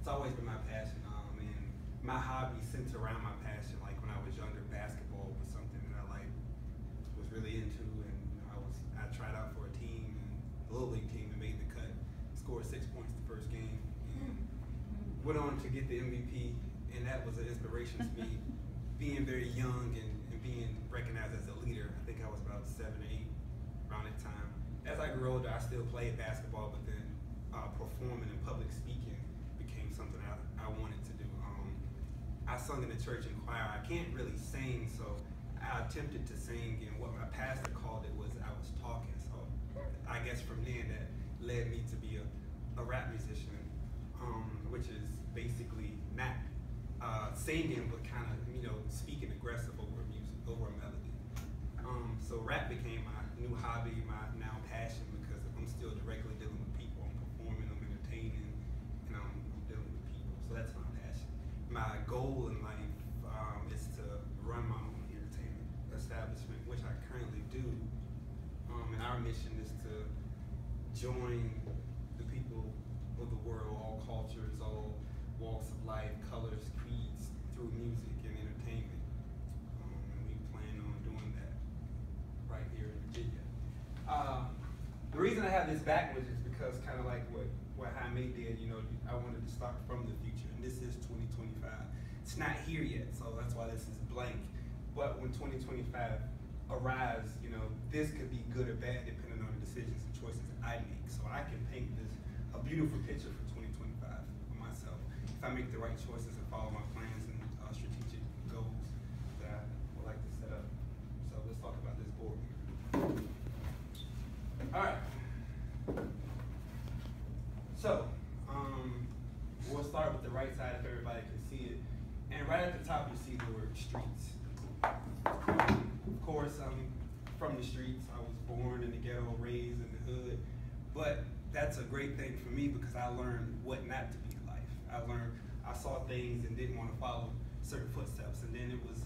it's always been my passion, and my hobby centers around my passion. Like when I was younger, basketball was something that I like was really into, and I tried out for a team, and the little league team, and made the cut. Scored 6 points the first game, and went on to get the MVP, and that was an inspiration to me. Being very young and being recognized as a leader, I think I was about 7 or 8 around that time. As I grew older, I still played basketball, but then performing and public speaking became something I wanted to do. I sung in the church and choir. I can't really sing, so I attempted to sing, and what my pastor called it was I was talking. So I guess from then that led me to be a rap musician, which is basically not singing, but kind of speaking aggressive over music, over a melody. So rap became my new hobby, my now passion, because I'm still directly dealing with people. I'm performing, I'm entertaining, and I'm dealing with people. So that's my passion. My goal in life is to run my own entertainment establishment, which I currently do. And our mission is to join the people of the world, all cultures, all walks of life, colors, creeds, through music and entertainment. And we plan on doing that right here in Virginia. The reason I have this backwards is because kind of like what Jaime did, I wanted to start from the future, and this is 2025. It's not here yet, so that's why this is blank. But when 2025 arrives, this could be good or bad depending on the decisions and choices I make. So I can paint a beautiful picture for 2025 for myself if I make the right choices and follow my plans and strategic goals that I would like to set up. So let's talk about this board here. All right. So we'll start with the right side if everybody can see it. And right at the top you see the word streets. Of course, I'm from the streets. I was born in the ghetto, raised in the hood. But that's a great thing for me because I learned what not to be in life. I saw things and didn't want to follow certain footsteps. And then it was,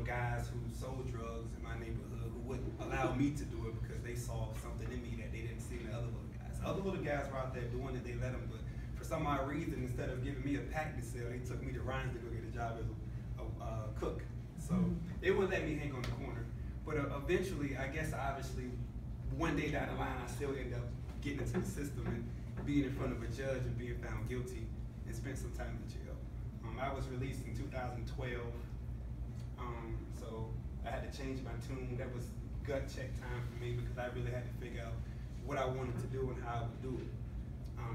guys who sold drugs in my neighborhood who wouldn't allow me to do it because they saw something in me that they didn't see in the other little guys. Other little guys were out there doing it, they let them, but for some odd reason, instead of giving me a pack to sell, they took me to Rhines to go get a job as a cook. So they wouldn't let me hang on the corner. But eventually, I guess obviously, one day down the line, I still end up getting into the system and being in front of a judge and being found guilty and spent some time in jail. I was released in 2012, so I had to change my tune. That was gut check time for me because I really had to figure out what I wanted to do and how I would do it.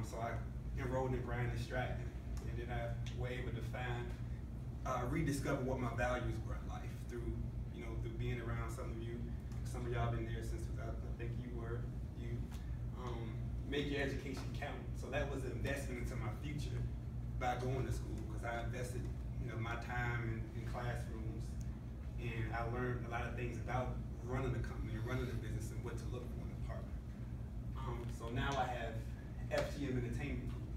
So I enrolled in Brand Distracting, and then I was able to rediscover what my values were in life through being around some of you. Some of y'all been there since 2000. I think you. Make your education count. So that was an investment into my future by going to school because I invested, my time in classrooms, and I learned a lot of things about running a company and running a business and what to look for in a partner. So now I have FGM Entertainment Group,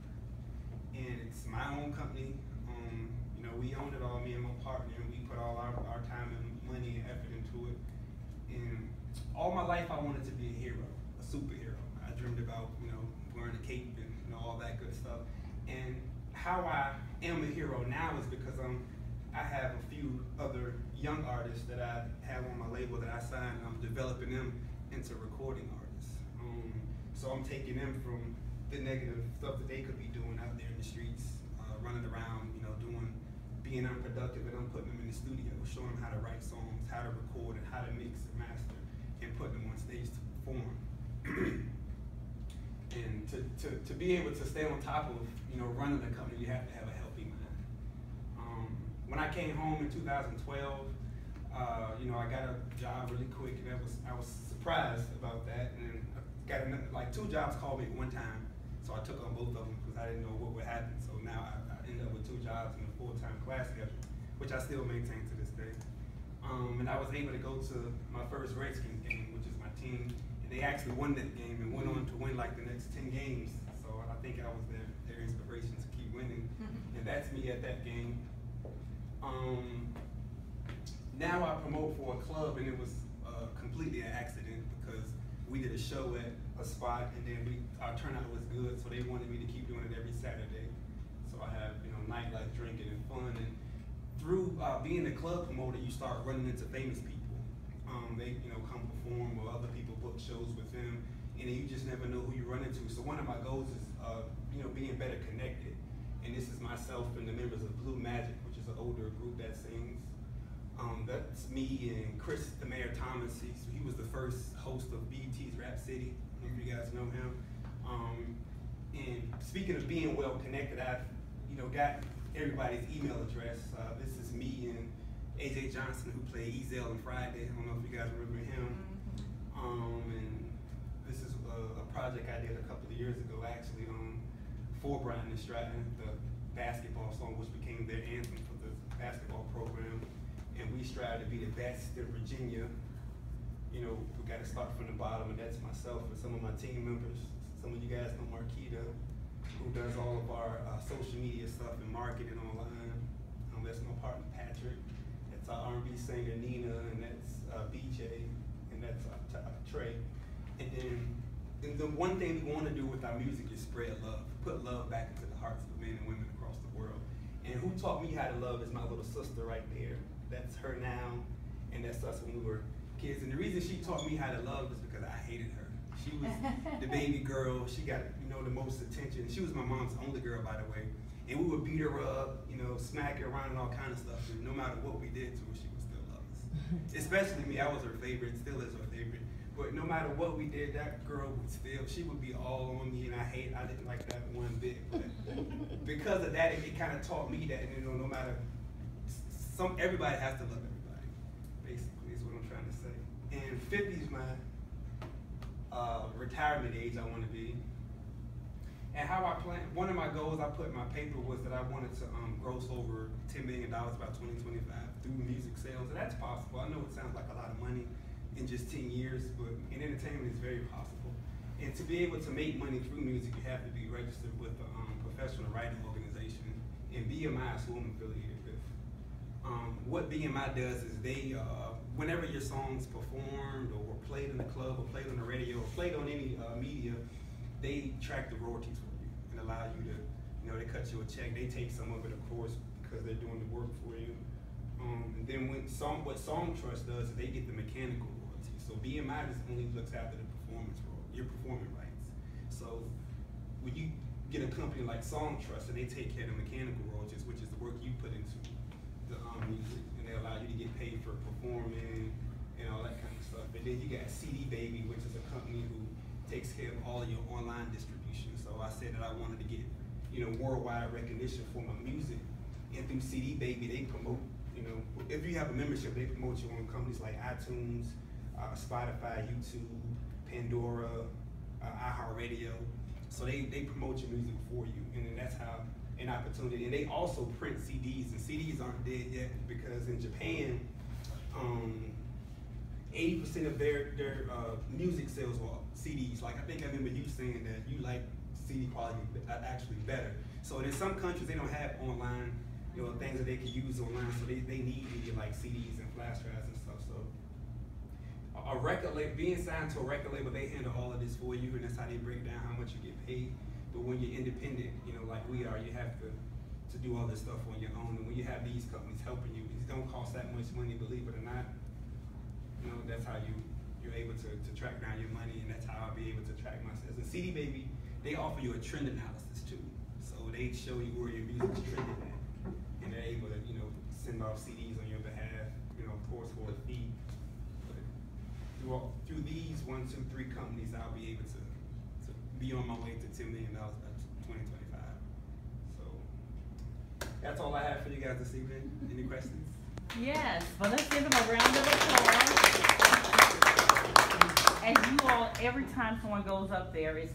and it's my own company. We own it all, me and my partner, and we put all our time and money and effort into it. And all my life I wanted to be a hero, a superhero. I dreamed about, wearing a cape and all that good stuff. And how I am a hero now is because I have a few other young artists that I have on my label that I signed, and I'm developing them into recording artists. So I'm taking them from the negative stuff that they could be doing out there in the streets, running around, being unproductive, and I'm putting them in the studio, showing them how to write songs, how to record, and how to mix and master, and putting them on stage to perform. And to be able to stay on top of running the company, you have to have a healthy mind. When I came home in 2012, I got a job really quick, and I was surprised about that. And I got 2 jobs called me at one time, so I took on both of them because I didn't know what would happen. So now I ended up with 2 jobs and a full-time class schedule, which I still maintain to this day. And I was able to go to my first Redskins game, which is my team, and they actually won that game and went on to win like the next 10 games. So I think I was their inspiration to keep winning, and that's me at that game. Now I promote for a club, and it was completely an accident because we did a show at a spot, and then our turnout was good, so they wanted me to keep doing it every Saturday. So So I have, you know, nightlife, drinking, and fun. And through being a club promoter, you start running into famous people. They, you know, come perform, or other people book shows with them, and then you just never know who you run into. So one of my goals is, you know, being better connected. And this is myself and the members of Blue Magic, which is an older group that sings. That's me and Chris the Mayor Thomas. He was the first host of BET's Rap City. I don't know if you guys know him. And speaking of being well connected, I've, you know, got everybody's email address. This is me and AJ Johnson, who played Ezel and Friday. I don't know if you guys remember him. And this is a project I did a couple of years ago, actually, for Brian and Stratton, the basketball song, which became their anthem for the basketball program. And we strive to be the best in Virginia. You know, we got to start from the bottom, and that's myself and some of my team members. Some of you guys know Marquita, who does all of our social media stuff and marketing online. That's my partner, Patrick. That's our R&B singer, Nina, and that's BJ, and that's Trey. And then the one thing we want to do with our music is spread love, put love back into the hearts of men and women across the world. And who taught me how to love is my little sister right there. That's her now, and that's us when we were kids. And the reason she taught me how to love is because I hated her. She was the baby girl. She got, you know, the most attention. She was my mom's only girl, by the way. And we would beat her up, you know, smack her around and all kind of stuff. And no matter what we did to her, she would still love us. Especially me, I was her favorite, still is her favorite. But no matter what we did, that girl would still, she would be all on me, and I didn't like that one bit. But because of that, it kind of taught me that, you know, no matter, everybody has to love everybody, basically, is what I'm trying to say. And 50 is my retirement age I want to be. And how I plan, one of my goals I put in my paper was that I wanted to gross over $10 million by 2025 through music sales. And that's possible. I know it sounds like a lot of money in just 10 years, but in entertainment it's very possible. And to be able to make money through music, you have to be registered with a professional writing organization. And BMI is who I'm affiliated with. What BMI does is they, whenever your song's performed or played in the club or played on the radio or played on any media, they track the royalties for you and allow you to, you know, they cut you a check. They take some of it, of course, because they're doing the work for you. And then what Song Trust does is they get the mechanical royalties. So BMI just only looks after the performance royalties, your performing rights. So when you get a company like Song Trust and they take care of the mechanical royalties, which is the work you put into the music, and they allow you to get paid for performing and all that kind of stuff. And then you got CD Baby, which is a company who takes care of all of your online distribution. So I said that I wanted to get, you know, worldwide recognition for my music. And through CD Baby, they promote, you know, if you have a membership, they promote you on companies like iTunes, Spotify, YouTube, Pandora, iHeartRadio. So they promote your music for you, and then that's how an opportunity. And they also print CDs, and CDs aren't dead yet because in Japan, 80% of their music sales were CDs. Like I think I remember you saying that you like CD quality actually better. So in some countries they don't have online, you know, things that they can use online. So they need media like CDs and flash drives and stuff. So a record label, being signed to a record label, they handle all of this for you, and that's how they break down how much you get paid. But when you're independent, you know, like we are, you have to do all this stuff on your own. And when you have these companies helping you, it don't cost that much money, believe it or not. You know, that's how you're able to track down your money, and that's how I'll be able to track myself. And CD Baby, they offer you a trend analysis too. So they show you where your music's trending at, and they're able to, you know, send off CDs on your behalf, you know, of course, for a fee. But through these 1, 2, 3 companies, I'll be able to be on my way to $10 million by 2025. So that's all I have for you guys this evening. Any questions? Yes, well, let's give them a round of applause. And you all, every time someone goes up there, it's like